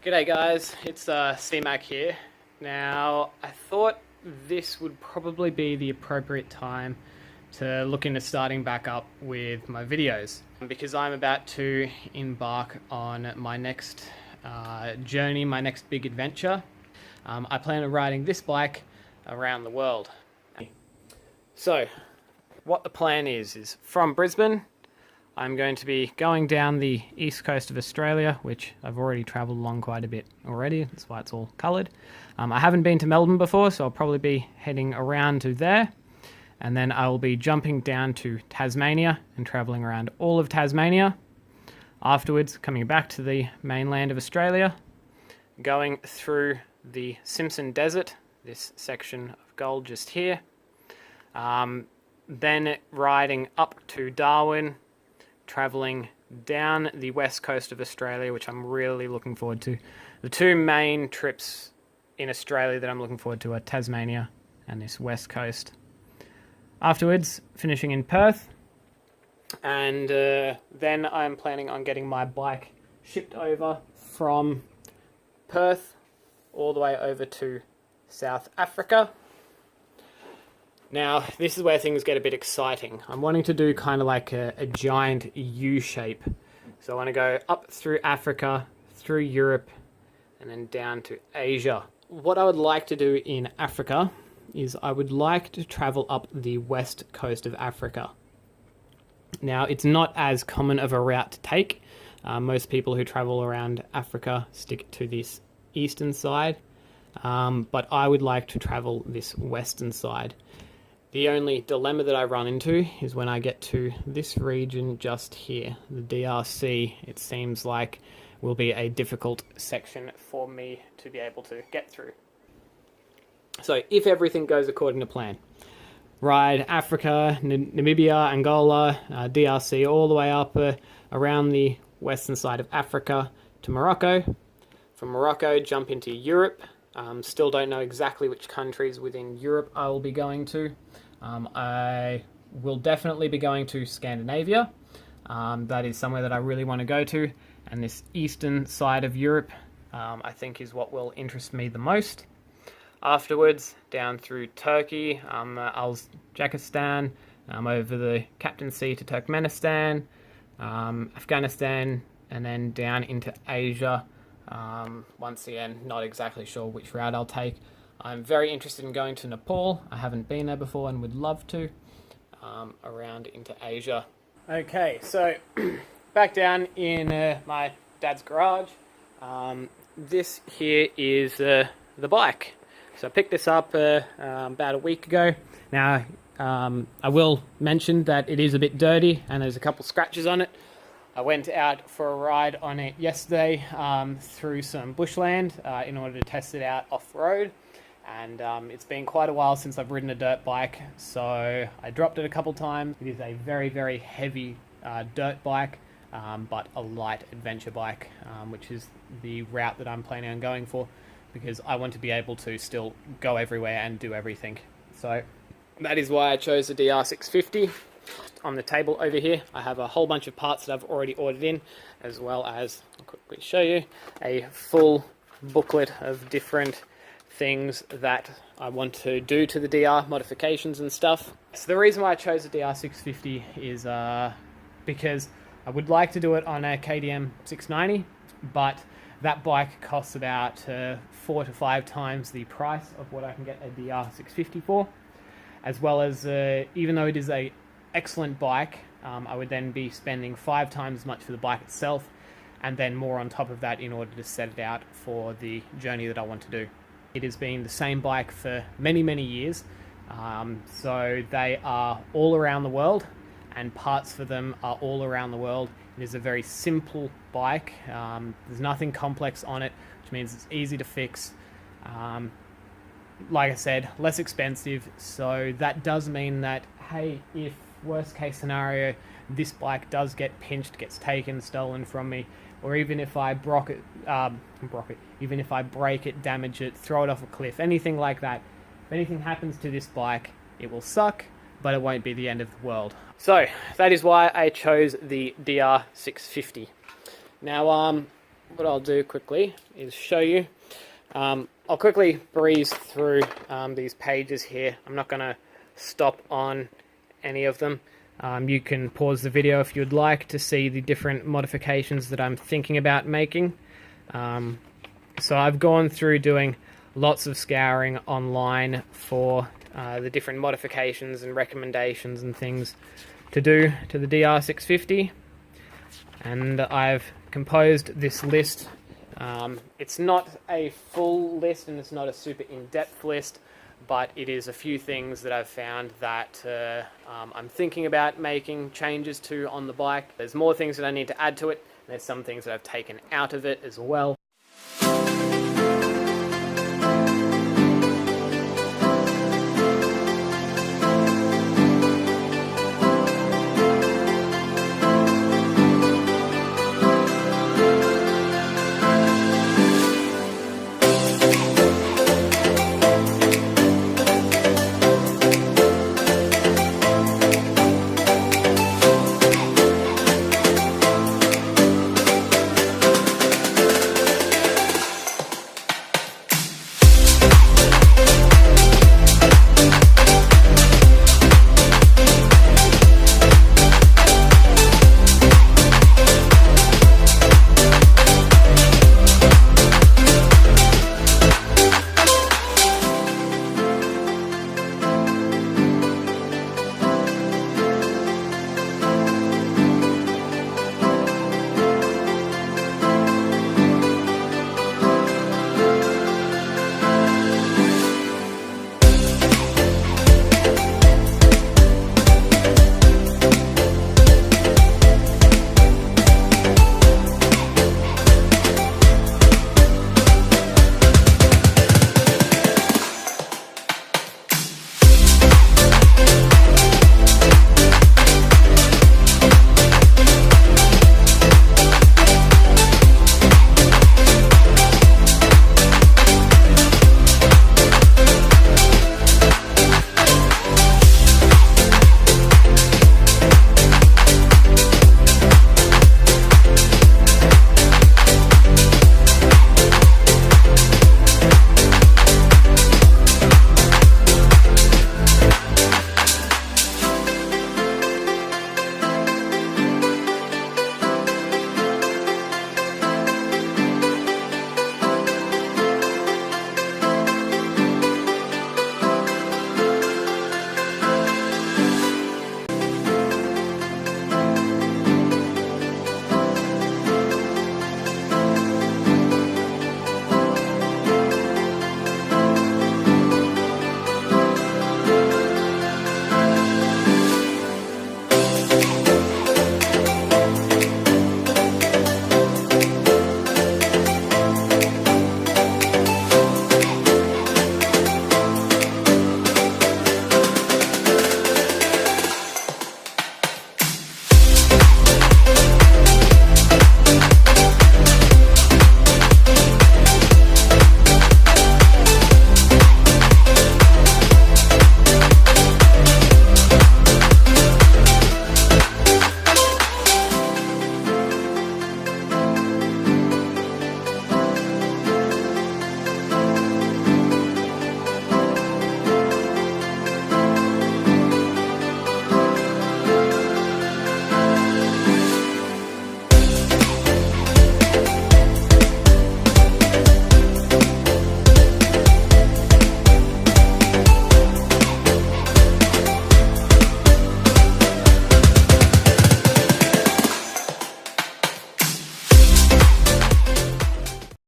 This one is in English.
G'day guys, it's CMAC here. Now, I thought this would probably be the appropriate time to look into starting back up with my videos because I'm about to embark on my next journey, my next big adventure. I plan on riding this bike around the world. So, what the plan is from Brisbane, I'm going to be going down the east coast of Australia, which I've already travelled along quite a bit already. That's why it's all coloured. I haven't been to Melbourne before, so I'll probably be heading around to there. And then I will be jumping down to Tasmania and travelling around all of Tasmania. Afterwards, coming back to the mainland of Australia, going through the Simpson Desert, this section of gold just here. Then riding up to Darwin, travelling down the west coast of Australia, which I'm really looking forward to. The two main trips in Australia that I'm looking forward to are Tasmania and this west coast. Afterwards, finishing in Perth, and then I'm planning on getting my bike shipped over from Perth all the way over to South Africa. Now, this is where things get a bit exciting. I'm wanting to do kind of like a giant U shape. So I want to go up through Africa, through Europe, and then down to Asia. What I would like to do in Africa is I would like to travel up the west coast of Africa. Now, it's not as common of a route to take. Most people who travel around Africa stick to this eastern side, but I would like to travel this western side. The only dilemma that I run into is when I get to this region just here, the DRC. It seems like will be a difficult section for me to be able to get through. So if everything goes according to plan, ride Africa, Namibia, Angola, DRC, all the way up around the western side of Africa to Morocco. From Morocco, jump into Europe. Still don't know exactly which countries within Europe I will be going to. I will definitely be going to Scandinavia. That is somewhere that I really want to go to. And this eastern side of Europe, I think, is what will interest me the most. Afterwards, down through Turkey, Uzbekistan, over the Captain Sea to Turkmenistan, Afghanistan, and then down into Asia. Once again, not exactly sure which route I'll take. I'm very interested in going to Nepal. I haven't been there before and would love to. Around into Asia. Okay, so back down in my dad's garage. This here is the bike. So I picked this up about a week ago. Now, I will mention that it is a bit dirty and there's a couple scratches on it. I went out for a ride on it yesterday through some bushland in order to test it out off-road. And it's been quite a while since I've ridden a dirt bike, so I dropped it a couple times. It is a very, very heavy dirt bike, but a light adventure bike, which is the route that I'm planning on going for, because I want to be able to still go everywhere and do everything. So that is why I chose the DR650. On the table over here, I have a whole bunch of parts that I've already ordered in, as well as, I'll quickly show you, a full booklet of different things that I want to do to the DR, modifications and stuff. So the reason why I chose the DR650 is because I would like to do it on a KTM 690, but that bike costs about 4 to 5 times the price of what I can get a DR650 for, as well as even though it is a excellent bike, I would then be spending 5 times as much for the bike itself, and then more on top of that in order to set it out for the journey that I want to do. It has been the same bike for many, many years, so they are all around the world, and parts for them are all around the world. It is a very simple bike. There's nothing complex on it, which means it's easy to fix. Like I said, less expensive, so that does mean that, hey, if worst case scenario, this bike does get pinched, gets taken, stolen from me, or even if I even if I break it, damage it, throw it off a cliff, anything like that, if anything happens to this bike, it will suck, but it won't be the end of the world. So that is why I chose the DR650. Now, what I'll do quickly is show you. I'll quickly breeze through these pages here. I'm not going to stop on any of them. You can pause the video if you'd like to see the different modifications that I'm thinking about making. So I've gone through doing lots of scouring online for the different modifications and recommendations and things to do to the DR650, and I've composed this list. It's not a full list and it's not a super in-depth list, but it is a few things that I've found that I'm thinking about making changes to on the bike. There's more things that I need to add to it. There's some things that I've taken out of it as well.